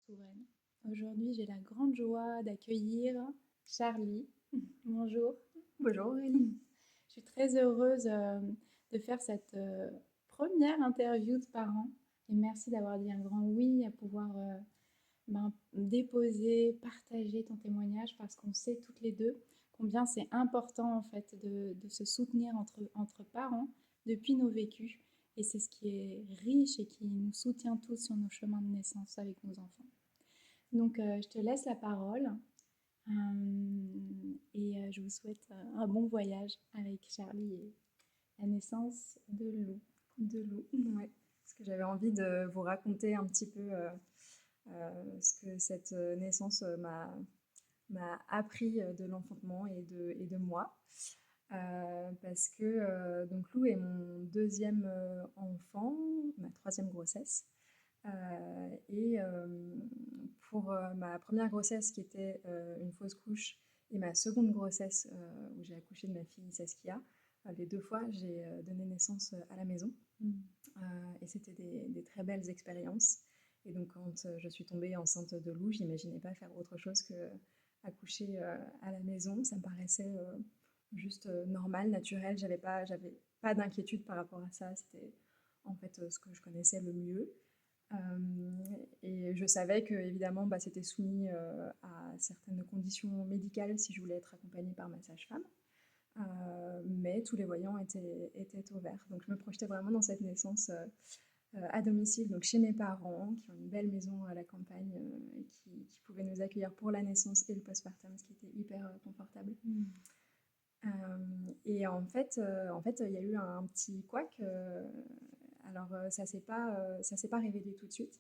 Touraine. Aujourd'hui, j'ai la grande joie d'accueillir Charlie. Bonjour. Bonjour Aurélie. Je suis très heureuse de faire cette première interview de parents et merci d'avoir dit un grand oui à pouvoir déposer, partager ton témoignage parce qu'on sait toutes les deux combien c'est important en fait de se soutenir entre parents depuis nos vécus et c'est ce qui est riche et qui nous soutient tous sur nos chemins de naissance avec nos enfants. Donc, je te laisse la parole et je vous souhaite un bon voyage avec Charlie et la naissance de Lou. De Lou. Ouais. Parce que j'avais envie de vous raconter un petit peu ce que cette naissance m'a appris de l'enfantement et de moi. Parce que donc Lou est mon deuxième enfant, ma troisième grossesse. Et pour ma première grossesse qui était une fausse couche et ma seconde grossesse où j'ai accouché de ma fille Saskia, les deux fois j'ai donné naissance à la maison. Et c'était des très belles expériences. Et donc quand je suis tombée enceinte de Lou, j'imaginais pas faire autre chose que accoucher à la maison. Ça me paraissait juste normal, naturel. J'avais pas d'inquiétude par rapport à ça. C'était en fait ce que je connaissais le mieux. Et je savais que évidemment c'était soumis à certaines conditions médicales si je voulais être accompagnée par ma sage-femme. Mais tous les voyants étaient au vert. Donc je me projetais vraiment dans cette naissance à domicile, donc chez mes parents, qui ont une belle maison à la campagne et qui pouvaient nous accueillir pour la naissance et le postpartum, ce qui était hyper confortable. Et en fait, il y a eu un petit couac. Alors, ça s'est pas révélé tout de suite.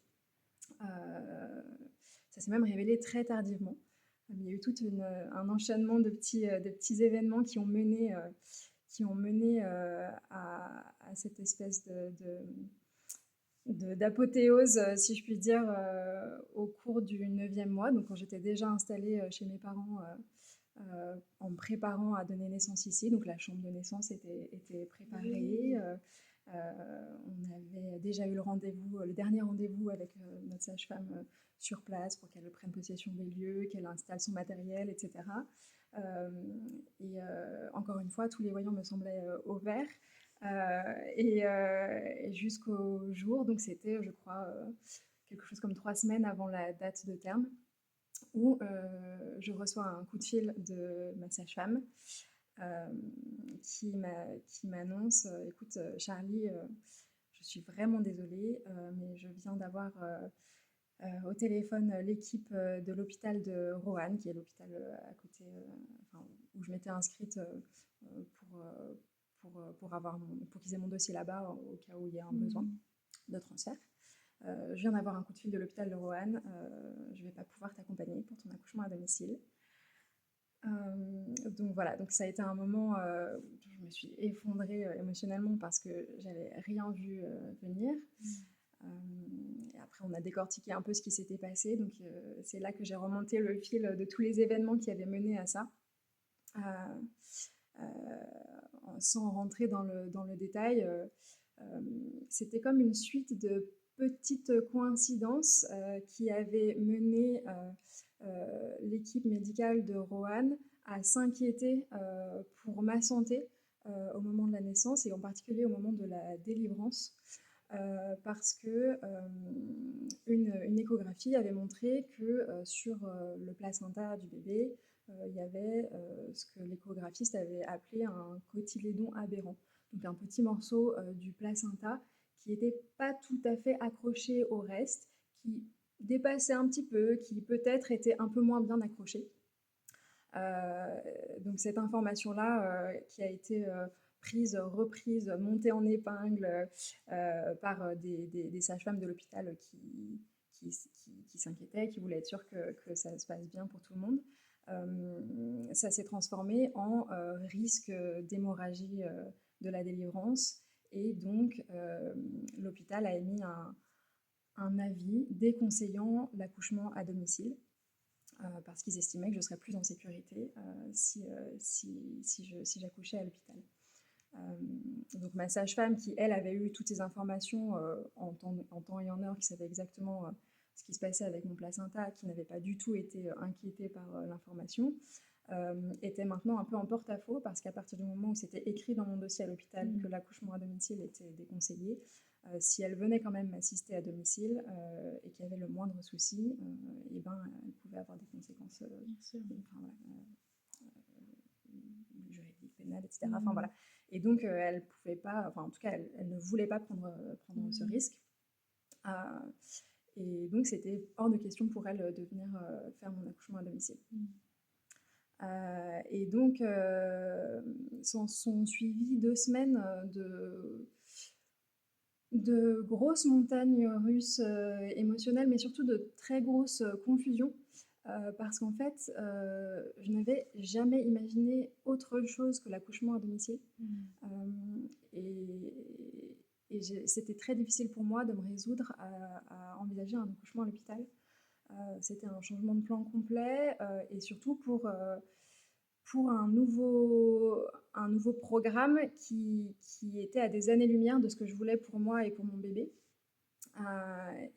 Ça s'est même révélé très tardivement. Il y a eu tout un enchaînement de petits événements qui ont mené à cette espèce d'apothéose, si je puis dire, au cours du 9e mois. Donc, quand j'étais déjà installée chez mes parents en me préparant à donner naissance ici. Donc, la chambre de naissance était préparée. On avait déjà eu le dernier rendez-vous avec notre sage-femme sur place pour qu'elle prenne possession des lieux, qu'elle installe son matériel, etc. Encore une fois, tous les voyants me semblaient au vert. Et jusqu'au jour, donc c'était, je crois, quelque chose comme 3 semaines avant la date de terme, où je reçois un coup de fil de ma sage-femme euh, qui m'annonce écoute, Charlie, je suis vraiment désolée, mais je viens d'avoir au téléphone l'équipe de l'hôpital de Roanne, qui est l'hôpital à côté, enfin, où je m'étais inscrite pour, pour qu'ils aient mon dossier là-bas au cas où il y a un besoin de transfert. Je viens d'avoir un coup de fil de l'hôpital de Roanne, je ne vais pas pouvoir t'accompagner pour ton accouchement à domicile. Donc voilà, donc ça a été un moment où je me suis effondrée émotionnellement parce que j'avais rien vu venir. Et après, on a décortiqué un peu ce qui s'était passé. Donc, c'est là que j'ai remonté le fil de tous les événements qui avaient mené à ça. Euh, euh, Sans rentrer dans le détail, c'était comme une suite de petites coïncidences qui avaient mené l'équipe médicale de Roanne à s'inquiéter pour ma santé au moment de la naissance et en particulier au moment de la délivrance. Parce que une échographie avait montré que sur le placenta du bébé, il y avait ce que l'échographiste avait appelé un cotylédon aberrant. Donc un petit morceau du placenta qui n'était pas tout à fait accroché au reste, qui dépassait un petit peu, qui peut-être était un peu moins bien accroché. Donc cette information-là qui a été prise, reprise, montée en épingle par des sages-femmes de l'hôpital qui s'inquiétaient, qui voulaient être sûres que ça se passe bien pour tout le monde. Ça s'est transformé en risque d'hémorragie de la délivrance et donc l'hôpital a émis un avis déconseillant l'accouchement à domicile parce qu'ils estimaient que je serais plus en sécurité si j'accouchais à l'hôpital. Donc ma sage-femme qui, elle, avait eu toutes ces informations en temps et en heure, qui savait exactement ce qui se passait avec mon placenta, qui n'avait pas du tout été inquiété par l'information, était maintenant un peu en porte-à-faux parce qu'à partir du moment où c'était écrit dans mon dossier à l'hôpital que l'accouchement à domicile était déconseillé, si elle venait quand même m'assister à domicile et qu'il y avait le moindre souci, et ben, elle pouvait avoir des conséquences juridiques, pénales, etc. Enfin, voilà. Et donc, elle pouvait pas, enfin, en tout cas, elle ne voulait pas prendre ce risque. Et donc, c'était hors de question pour elle de venir faire mon accouchement à domicile. Et donc, s'en sont suivies 2 semaines de grosses montagnes russes émotionnelles, mais surtout de très grosses confusions. Parce qu'en fait, je n'avais jamais imaginé autre chose que l'accouchement à domicile. Et c'était très difficile pour moi de me résoudre à envisager un accouchement à l'hôpital. C'était un changement de plan complet et surtout pour un nouveau programme qui était à des années-lumière de ce que je voulais pour moi et pour mon bébé.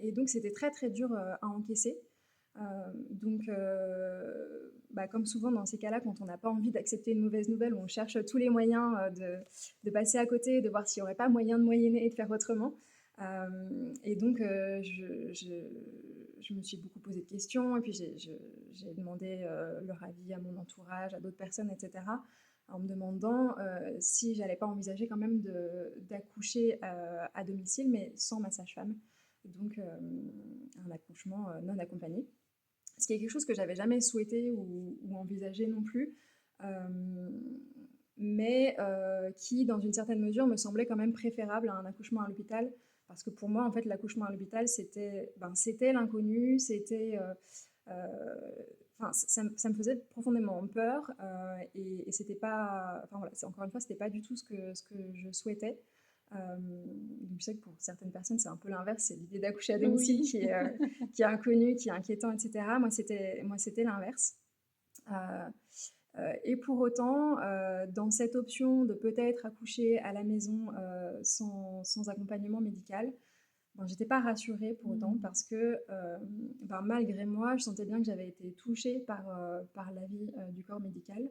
Et donc, c'était très, très dur à encaisser. Donc, comme souvent dans ces cas-là, quand on n'a pas envie d'accepter une mauvaise nouvelle, on cherche tous les moyens de passer à côté, de voir s'il n'y aurait pas moyen de moyenner et de faire autrement. Et donc, je me suis beaucoup posé de questions, et puis j'ai demandé leur avis à mon entourage, à d'autres personnes, etc., en me demandant si j'allais pas envisager quand même d'accoucher à domicile, mais sans ma sage-femme. Donc, un accouchement non accompagné. Ce qui est quelque chose que j'avais jamais souhaité ou envisagé non plus, mais qui, dans une certaine mesure, me semblait quand même préférable à un accouchement à l'hôpital, parce que pour moi, en fait, l'accouchement à l'hôpital, c'était l'inconnu, c'était... ça me faisait profondément peur et c'était pas... Enfin voilà, encore une fois, c'était pas du tout ce que je souhaitais. Donc je sais que pour certaines personnes, c'est un peu l'inverse, c'est l'idée d'accoucher à domicile qui est inconnue, qui est inquiétant, etc. Moi, c'était l'inverse. Et pour autant, dans cette option de peut-être accoucher à la maison sans accompagnement médical, j'étais pas rassurée pour autant parce que malgré moi, je sentais bien que j'avais été touchée par l'avis du corps médical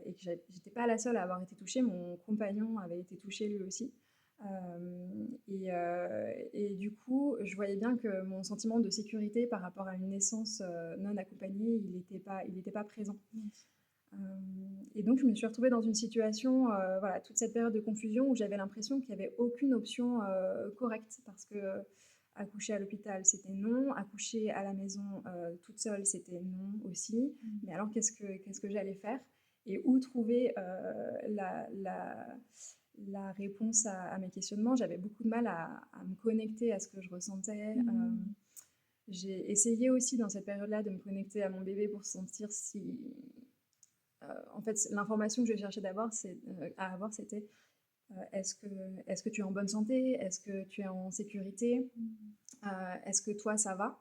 et que j'étais pas la seule à avoir été touchée. Mon compagnon avait été touché lui aussi. Et du coup, je voyais bien que mon sentiment de sécurité par rapport à une naissance non accompagnée, il n'était pas présent. Et donc, je me suis retrouvée dans une situation, toute cette période de confusion où j'avais l'impression qu'il n'y avait aucune option correcte parce que accoucher à l'hôpital, c'était non. Accoucher à la maison toute seule, c'était non aussi. Mais alors, qu'est-ce que j'allais faire et où trouver la réponse à mes questionnements? J'avais beaucoup de mal à me connecter à ce que je ressentais. J'ai essayé aussi dans cette période-là de me connecter à mon bébé pour sentir si... en fait, l'information que je cherchais à avoir, c'était est-ce que tu es en bonne santé? Est-ce que tu es en sécurité? Est-ce que toi, ça va?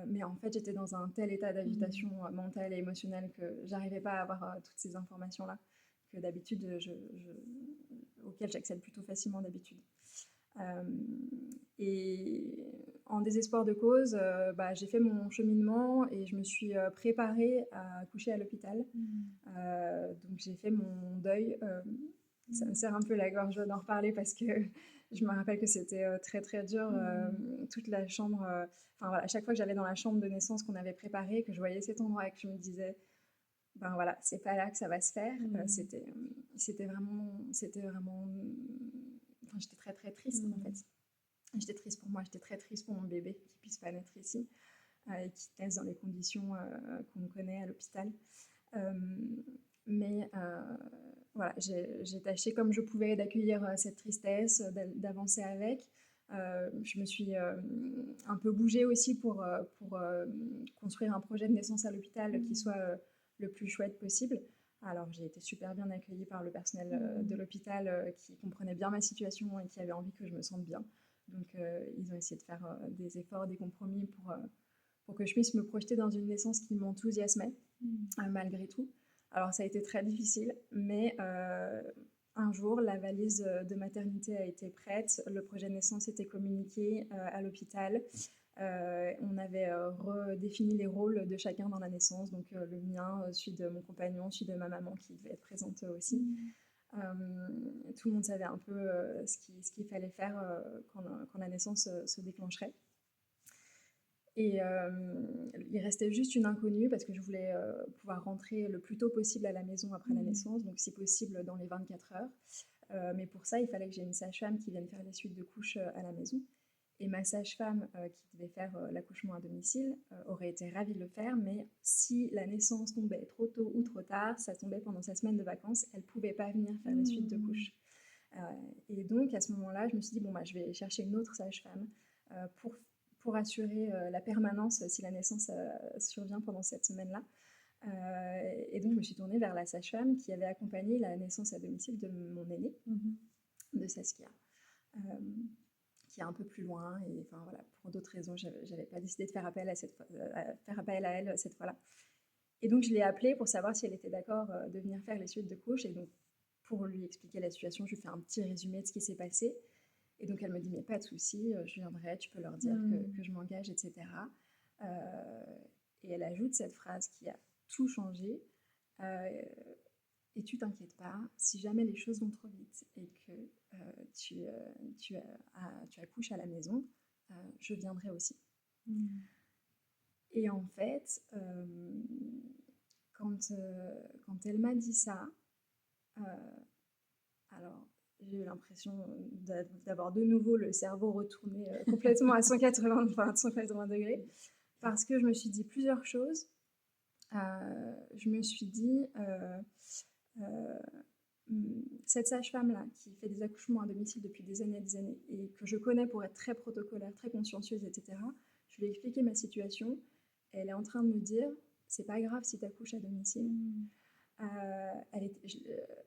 Mais en fait, j'étais dans un tel état d'agitation mentale et émotionnelle que j'arrivais pas à avoir toutes ces informations-là que d'habitude, auxquelles j'accède plutôt facilement d'habitude. Et en désespoir de cause, j'ai fait mon cheminement et je me suis préparée à accoucher à l'hôpital. Donc j'ai fait mon deuil. Ça me serre un peu la gorge d'en reparler parce que je me rappelle que c'était très très dur. Toute la chambre, à chaque fois que j'allais dans la chambre de naissance qu'on avait préparée, que je voyais cet endroit et que je me disais, c'est pas là que ça va se faire. C'était vraiment, j'étais très très triste en fait. J'étais triste pour moi, j'étais très triste pour mon bébé qui puisse pas naître ici et qui naisse dans les conditions qu'on connaît à l'hôpital. Mais j'ai tâché comme je pouvais d'accueillir cette tristesse, d'avancer avec. Je me suis un peu bougée aussi pour construire un projet de naissance à l'hôpital qui soit le plus chouette possible. Alors j'ai été super bien accueillie par le personnel de l'hôpital qui comprenait bien ma situation et qui avait envie que je me sente bien. Donc ils ont essayé de faire des efforts, des compromis pour que je puisse me projeter dans une naissance qui m'enthousiasmait malgré tout. Alors ça a été très difficile, mais un jour la valise de maternité a été prête, le projet de naissance était communiqué à l'hôpital. On avait redéfini les rôles de chacun dans la naissance, donc le mien, celui de mon compagnon, celui de ma maman qui devait être présente aussi. Tout le monde savait un peu ce qu'il fallait faire quand la naissance se déclencherait. Et il restait juste une inconnue parce que je voulais pouvoir rentrer le plus tôt possible à la maison après la naissance, donc si possible dans les 24 heures. Mais pour ça, il fallait que j'ai une sage-femme qui vienne faire les suites de couches à la maison. Et ma sage-femme qui devait faire l'accouchement à domicile aurait été ravie de le faire, mais si la naissance tombait trop tôt ou trop tard, ça tombait pendant sa semaine de vacances, elle ne pouvait pas venir faire les suites de couches. Et donc à ce moment-là, je me suis dit, bon, je vais chercher une autre sage-femme pour assurer la permanence si la naissance survient pendant cette semaine-là. Et donc je me suis tournée vers la sage-femme qui avait accompagné la naissance à domicile de mon aîné, de Saskia. Qui est un peu plus loin, et enfin voilà, pour d'autres raisons, j'avais pas décidé de faire appel à elle cette fois-là. Et donc je l'ai appelée pour savoir si elle était d'accord de venir faire les suites de couches, et donc pour lui expliquer la situation, je lui fais un petit résumé de ce qui s'est passé, et donc elle me dit mais pas de souci, je viendrai, tu peux leur dire que je m'engage, etc. Et elle ajoute cette phrase qui a tout changé. Et tu t'inquiètes pas, si jamais les choses vont trop vite et que tu accouches à la maison, je viendrai aussi. Et en fait, quand elle m'a dit ça, alors j'ai eu l'impression d'avoir de nouveau le cerveau retourné complètement à 180 degrés, parce que je me suis dit plusieurs choses. Je me suis dit... cette sage-femme-là, qui fait des accouchements à domicile depuis des années et que je connais pour être très protocolaire, très consciencieuse, etc., je lui ai expliqué ma situation. Elle est en train de me dire, c'est pas grave si tu accouches à domicile.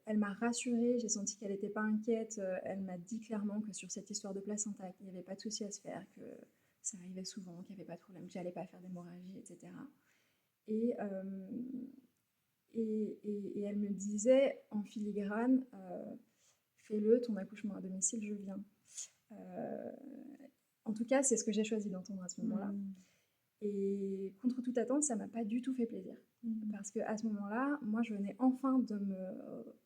Elle m'a rassurée, j'ai senti qu'elle n'était pas inquiète. Elle m'a dit clairement que sur cette histoire de placenta, il n'y avait pas de souci à se faire, que ça arrivait souvent, qu'il n'y avait pas de problème, que j'allais pas faire d'hémorragie, etc. Et elle me disait en filigrane, fais-le, ton accouchement à domicile, je viens. En tout cas, c'est ce que j'ai choisi d'entendre à ce moment-là. Et contre toute attente, ça m'a pas du tout fait plaisir. Parce qu'à ce moment-là, moi, je venais enfin de me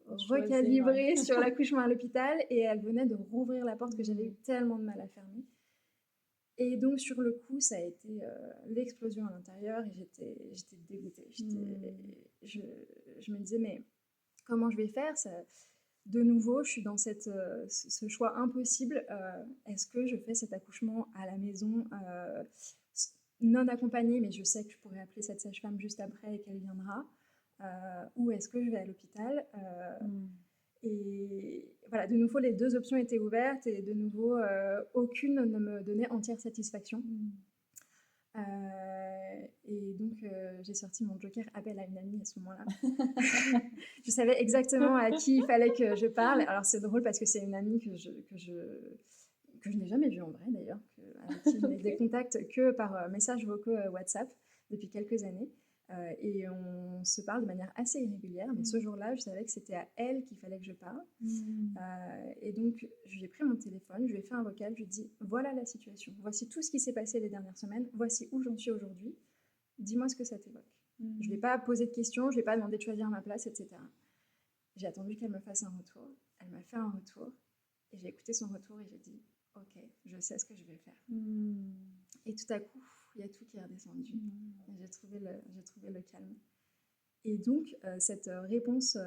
recalibrer sur l'accouchement à l'hôpital, et elle venait de rouvrir la porte que j'avais eu tellement de mal à fermer. Et donc, sur le coup, ça a été l'explosion à l'intérieur, et j'étais dégoûtée. Je me disais, mais comment je vais faire ça, de nouveau, je suis dans ce choix impossible. Est-ce que je fais cet accouchement à la maison, non accompagnée, mais je sais que je pourrais appeler cette sage-femme juste après et qu'elle viendra, ou est-ce que je vais à l'hôpital Et voilà, de nouveau, les deux options étaient ouvertes, et de nouveau, aucune ne me donnait entière satisfaction. Et donc, j'ai sorti mon joker appel à une amie à ce moment-là. Je savais exactement à qui il fallait que je parle. Alors, c'est drôle parce que c'est une amie que je n'ai jamais vue en vrai d'ailleurs, avec qui je n'ai des contacts que par messages vocaux WhatsApp depuis quelques années. Et on se parle de manière assez irrégulière, mais ce jour-là, je savais que c'était à elle qu'il fallait que je parle. Et donc, j'ai pris mon téléphone, je lui ai fait un vocal, je lui ai dit, voilà la situation, voici tout ce qui s'est passé les dernières semaines, voici où j'en suis aujourd'hui, dis-moi ce que ça t'évoque. Je ne lui ai pas posé de questions, je ne lui ai pas demandé de choisir ma place, etc. J'ai attendu qu'elle me fasse un retour, elle m'a fait un retour, et j'ai écouté son retour et j'ai dit, ok, je sais ce que je vais faire. Et tout à coup, il y a tout qui est redescendu. J'ai trouvé le calme. Et donc, cette réponse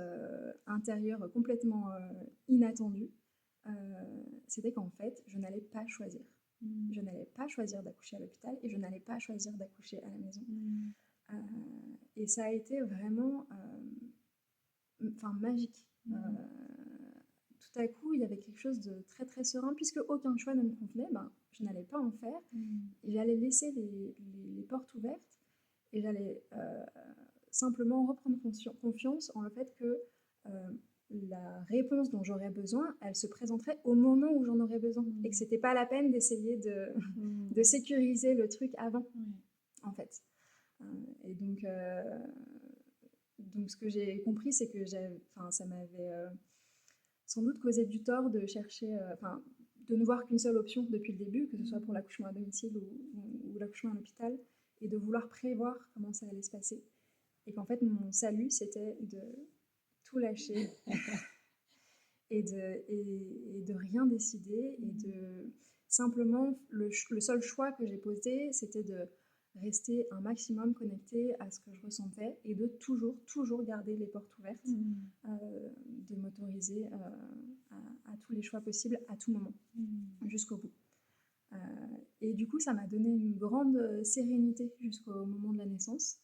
intérieure complètement inattendue, c'était qu'en fait, je n'allais pas choisir. Je n'allais pas choisir d'accoucher à l'hôpital, et je n'allais pas choisir d'accoucher à la maison. Et ça a été vraiment magique. Tout à coup, il y avait quelque chose de très très serein, puisque aucun choix ne me convenait, je n'allais pas en faire, et j'allais laisser les portes ouvertes, et j'allais simplement reprendre confiance en le fait que la réponse dont j'aurais besoin, elle se présenterait au moment où j'en aurais besoin, et que c'était pas la peine d'essayer de sécuriser le truc avant, en fait. Et donc ce que j'ai compris, c'est que ça m'avait sans doute causé du tort de chercher, de ne voir qu'une seule option depuis le début, que ce soit pour l'accouchement à domicile ou l'accouchement à l'hôpital, et de vouloir prévoir comment ça allait se passer. Et qu'en fait, mon salut, c'était de tout lâcher et de rien décider, et de simplement, le seul choix que j'ai posé, c'était de rester un maximum connectée à ce que je ressentais et de toujours garder les portes ouvertes, de m'autoriser à tous les choix possibles à tout moment, jusqu'au bout. Et du coup, ça m'a donné une grande sérénité jusqu'au moment de la naissance.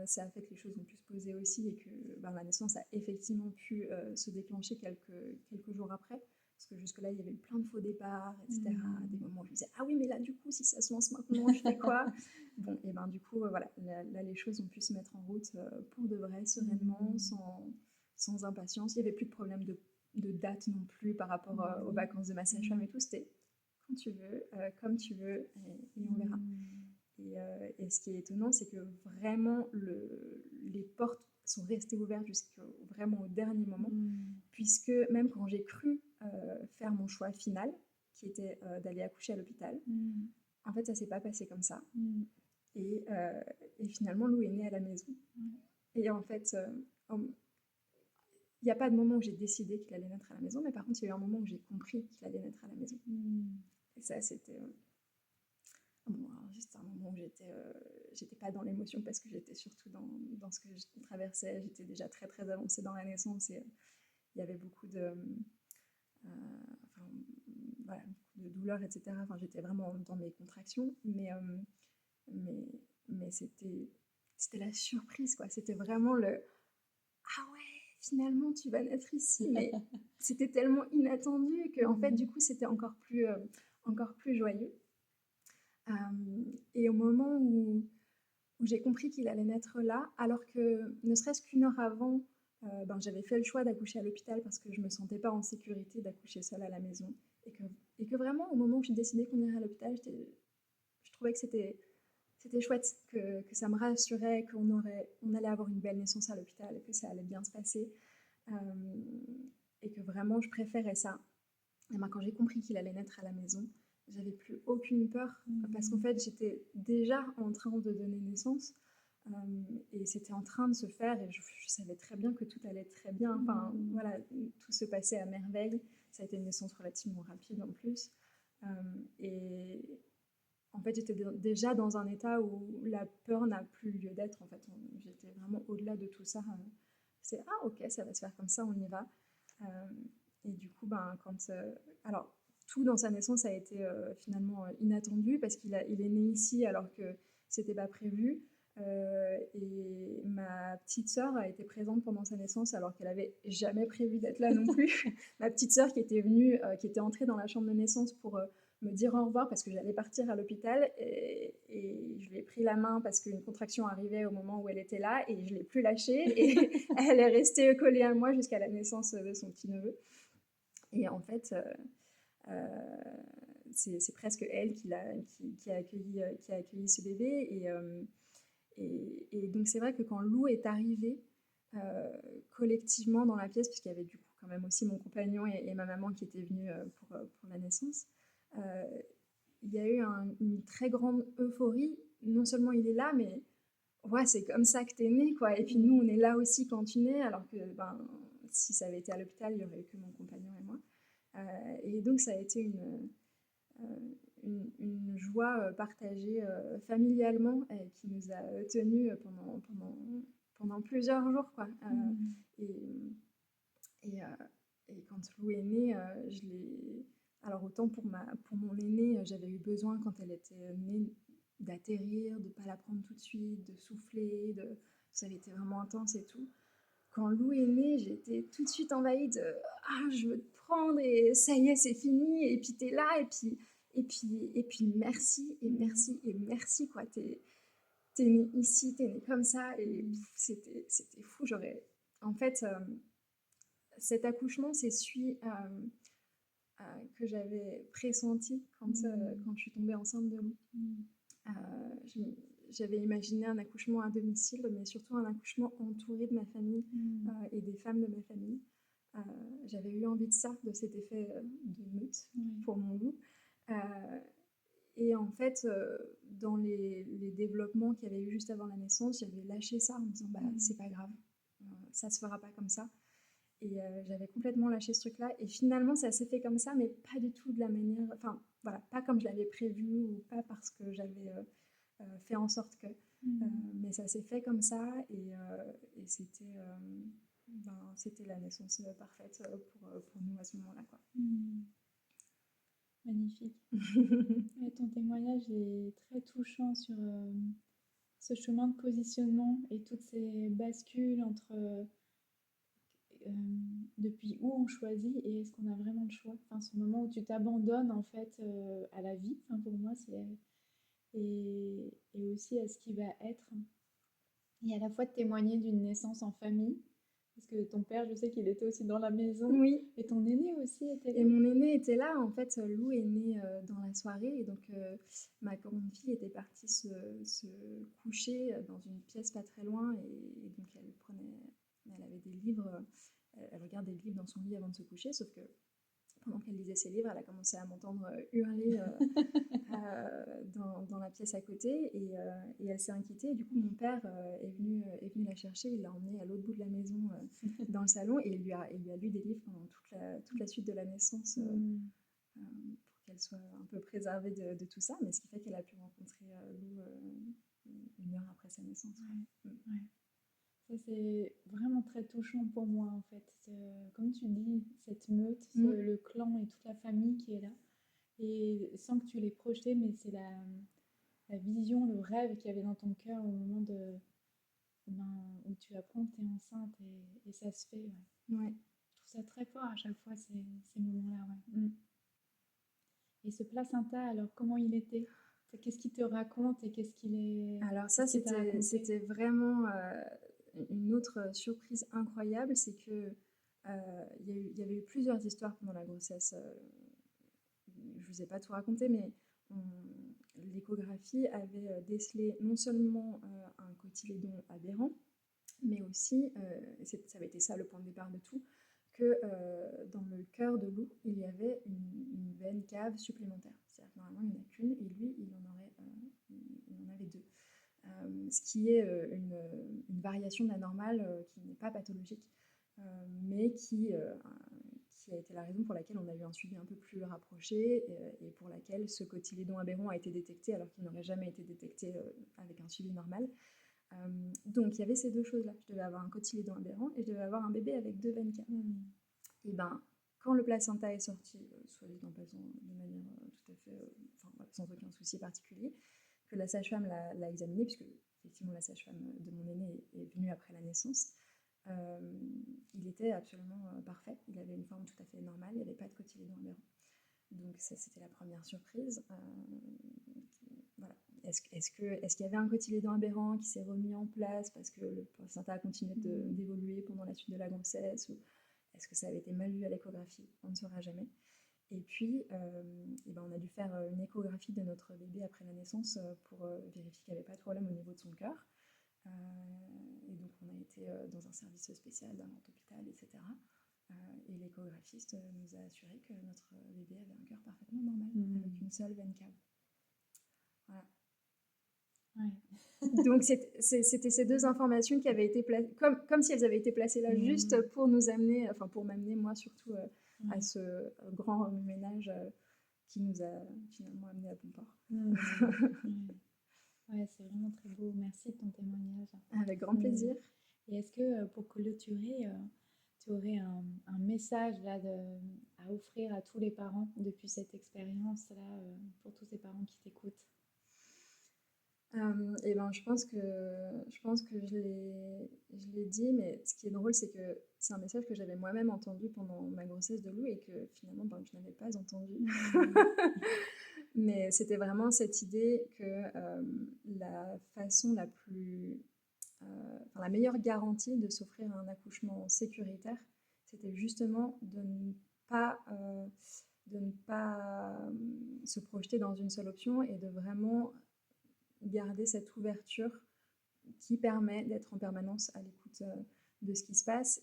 Ça a fait que les choses ont pu se poser aussi et que la naissance a effectivement pu se déclencher quelques jours après. Parce que jusque-là, il y avait eu plein de faux départs, etc. Des moments où je me disais, ah oui, mais là, du coup, si ça se lance maintenant, je fais quoi? Bon, et du coup, voilà, là, les choses ont pu se mettre en route pour de vrai, sereinement, sans impatience. Il n'y avait plus de problème de date non plus par rapport aux vacances de ma sage-femme et tout. C'était quand tu veux, comme tu veux, et on verra. Et ce qui est étonnant, c'est que vraiment, les portes sont restées ouvertes vraiment au dernier moment, puisque même quand j'ai cru faire mon choix final, qui était d'aller accoucher à l'hôpital, en fait, ça s'est pas passé comme ça. Et finalement, Lou est né à la maison. Et en fait, il n'y a pas de moment où j'ai décidé qu'il allait naître à la maison, mais par contre, il y a eu un moment où j'ai compris qu'il allait naître à la maison. Et ça, c'était... juste un moment où j'étais pas dans l'émotion parce que j'étais surtout dans ce que je traversais. J'étais déjà très très avancée dans la naissance et il y avait beaucoup de douleurs, etc. Enfin, j'étais vraiment dans mes contractions, mais c'était la surprise, quoi. C'était vraiment ah ouais, finalement tu vas naître ici, mais c'était tellement inattendu que en fait du coup c'était encore plus joyeux. Et au moment où j'ai compris qu'il allait naître là, alors que ne serait-ce qu'une heure avant, j'avais fait le choix d'accoucher à l'hôpital parce que je ne me sentais pas en sécurité d'accoucher seule à la maison. Et que vraiment, au moment où j'ai décidé qu'on irait à l'hôpital, je trouvais que c'était chouette, que ça me rassurait, on allait avoir une belle naissance à l'hôpital et que ça allait bien se passer. Et que vraiment, je préférais ça. Et quand j'ai compris qu'il allait naître à la maison, j'avais plus aucune peur parce qu'en fait j'étais déjà en train de donner naissance et c'était en train de se faire et je savais très bien que tout allait très bien. Enfin voilà, tout se passait à merveille. Ça a été une naissance relativement rapide en plus et en fait j'étais déjà dans un état où la peur n'a plus lieu d'être. En fait j'étais vraiment au-delà de tout ça. C'est ok, ça va se faire comme ça, on y va. Et du coup alors tout dans sa naissance a été finalement inattendu parce qu'il est né ici alors que c'était pas prévu. Et ma petite sœur a été présente pendant sa naissance alors qu'elle avait jamais prévu d'être là non plus. Ma petite sœur qui était entrée dans la chambre de naissance pour me dire au revoir parce que j'allais partir à l'hôpital et je lui ai pris la main parce qu'une contraction arrivait au moment où elle était là et je l'ai plus lâchée et elle est restée collée à moi jusqu'à la naissance de son petit neveu. Et en fait, c'est presque elle qui a accueilli ce bébé. Et donc c'est vrai que quand Lou est arrivée collectivement dans la pièce, puisqu'il y avait du coup quand même aussi mon compagnon et ma maman qui étaient venus pour la naissance, il y a eu une très grande euphorie. Non seulement il est là, mais ouais, c'est comme ça que t'es né, quoi. Et puis nous, on est là aussi quand tu nais, alors que si ça avait été à l'hôpital, il n'y aurait eu que mon compagnon et moi. Et donc ça a été une joie partagée familialement qui nous a tenus pendant plusieurs jours, quoi. Et quand Lou est née, alors autant pour mon aînée, j'avais eu besoin quand elle était née d'atterrir, de ne pas la prendre tout de suite, de souffler, ça avait été vraiment intense et tout. Quand Lou est née, j'ai été tout de suite envahie de « Ah, je veux te prendre et ça y est, c'est fini. » Et puis t'es là et puis merci et merci et merci, quoi. T'es née ici, t'es née comme ça et c'était fou. En fait, cet accouchement, c'est celui que j'avais pressenti quand je suis tombée enceinte de Lou. J'avais imaginé un accouchement à domicile, mais surtout un accouchement entouré de ma famille et des femmes de ma famille. J'avais eu envie de ça, de cet effet de meute Ouais. pour mon loup. Euh, et en fait, dans les développements qu'il y avait eu juste avant la naissance, j'avais lâché ça en me disant, bah, c'est pas grave, ça se fera pas comme ça. Et j'avais complètement lâché ce truc-là. Et finalement, ça s'est fait comme ça, mais pas du tout de la manière... Enfin, voilà, pas comme je l'avais prévu ou pas parce que j'avais fait en sorte que... mais ça s'est fait comme ça et c'était la naissance parfaite pour nous à ce moment-là, quoi. Magnifique. Ouais, ton témoignage est très touchant sur ce chemin de positionnement et toutes ces bascules entre depuis où on choisit et est-ce qu'on a vraiment le choix. Enfin, ce moment où tu t'abandonnes en fait à la vie, enfin, pour moi, c'est et aussi à ce qui va être. Et à la fois de témoigner d'une naissance en famille, parce que ton père, je sais qu'il était aussi dans la maison, Oui. et ton aîné aussi était là. Et mon aîné était là. En fait, Lou est née dans la soirée. Et donc, ma grande fille était partie se coucher dans une pièce pas très loin. Et donc, elle avait des livres. Elle regardait des livres dans son lit avant de se coucher. Sauf que pendant qu'elle lisait ses livres, elle a commencé à m'entendre hurler dans la pièce à côté et elle s'est inquiétée. Et du coup, mon père est venu la chercher, il l'a emmenée à l'autre bout de la maison dans le salon et il lui a lu des livres pendant toute la suite de la naissance pour qu'elle soit un peu préservée de tout ça. Mais ce qui fait qu'elle a pu rencontrer Lou une heure après sa naissance. Ouais. Ça, c'est vraiment très touchant pour moi, en fait. Comme tu dis, cette meute, le clan et toute la famille qui est là. Et sans que tu l'aies projeté, mais c'est la vision, le rêve qu'il y avait dans ton cœur au moment où tu apprends que tu es enceinte et ça se fait. Ouais. Je trouve ça très fort à chaque fois, ces moments-là. Ouais. Et ce placenta, alors comment il était? Qu'est-ce qu'il te raconte et qu'est-ce qu'il est... Alors ça, c'était vraiment une autre surprise incroyable, c'est que il y avait eu plusieurs histoires pendant la grossesse. Je vous ai pas tout raconté, mais l'échographie avait décelé non seulement un cotylédon aberrant, mais aussi, ça avait été ça le point de départ de tout, que dans le cœur de Lou, il y avait une veine cave supplémentaire. C'est-à-dire que normalement, il n'y en a qu'une, et lui, il en avait deux. Ce qui est une variation de la normale qui n'est pas pathologique, mais qui a été la raison pour laquelle on a eu un suivi un peu plus rapproché et pour laquelle ce cotylédon aberrant a été détecté alors qu'il n'aurait jamais été détecté avec un suivi normal. Donc il y avait ces deux choses-là. Je devais avoir un cotylédon aberrant et je devais avoir un bébé avec deux veines caves. Et ben, quand le placenta est sorti, soit dit en passant de manière tout à fait, sans aucun souci particulier, que la sage-femme l'a examiné, puisque effectivement la sage-femme de mon aîné est venue après la naissance, il était absolument parfait. Il avait une forme tout à fait normale, il n'y avait pas de cotylédon aberrant. Donc ça, c'était la première surprise. Voilà. Est-ce qu'il y avait un cotylédon aberrant qui s'est remis en place parce que le placenta a continué d'évoluer pendant la suite de la grossesse, ou est-ce que ça avait été mal vu à l'échographie? On ne saura jamais. Et puis, on a dû faire une échographie de notre bébé après la naissance pour vérifier qu'il n'y avait pas de problème au niveau de son cœur. Et donc, on a été dans un service spécial d'un grand hôpital, etc. Et l'échographiste nous a assuré que notre bébé avait un cœur parfaitement normal, avec une seule veine cave. Voilà. Ouais. Donc, c'était ces deux informations qui avaient été placées, comme si elles avaient été placées là juste pour nous amener, enfin pour m'amener moi surtout à ce grand remue-ménage qui nous a finalement amené à bon port. Ouais, c'est vraiment très beau. Merci de ton témoignage. Avec grand plaisir. Et est-ce que pour clôturer, tu aurais un message là à offrir à tous les parents depuis cette expérience-là, pour tous ces parents qui t'écoutent? Et ben, je pense que je l'ai dit, mais ce qui est drôle, c'est que c'est un message que j'avais moi-même entendu pendant ma grossesse de Lou et que finalement, je n'avais pas entendu. Mais c'était vraiment cette idée que la façon la plus... la meilleure garantie de s'offrir un accouchement sécuritaire, c'était justement de ne pas se projeter dans une seule option et de vraiment garder cette ouverture qui permet d'être en permanence à l'écoute de ce qui se passe.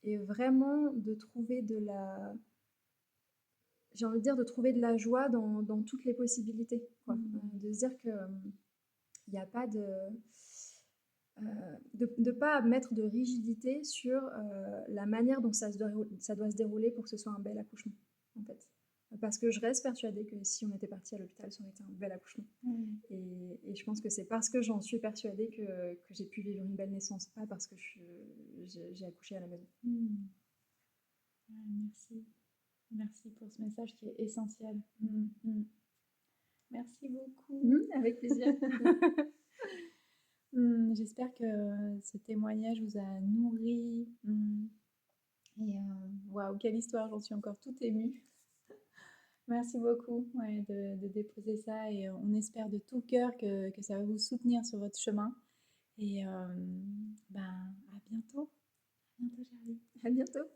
et vraiment de trouver de la j'ai envie de dire de trouver de la joie dans toutes les possibilités, quoi. De se dire que, il y a pas de pas mettre de rigidité sur, la manière dont ça doit se dérouler pour que ce soit un bel accouchement, en fait. Parce que je reste persuadée que si on était partis à l'hôpital, ça aurait été un bel accouchement. Et je pense que c'est parce que j'en suis persuadée que j'ai pu vivre une belle naissance, pas parce que j'ai accouché à la maison. Ouais, merci. Merci pour ce message qui est essentiel. Merci beaucoup. Avec plaisir. J'espère que ce témoignage vous a nourri. Et waouh, quelle histoire, j'en suis encore toute émue. Merci beaucoup de déposer ça et on espère de tout cœur que ça va vous soutenir sur votre chemin. Et à bientôt. À bientôt, Charlie. À bientôt.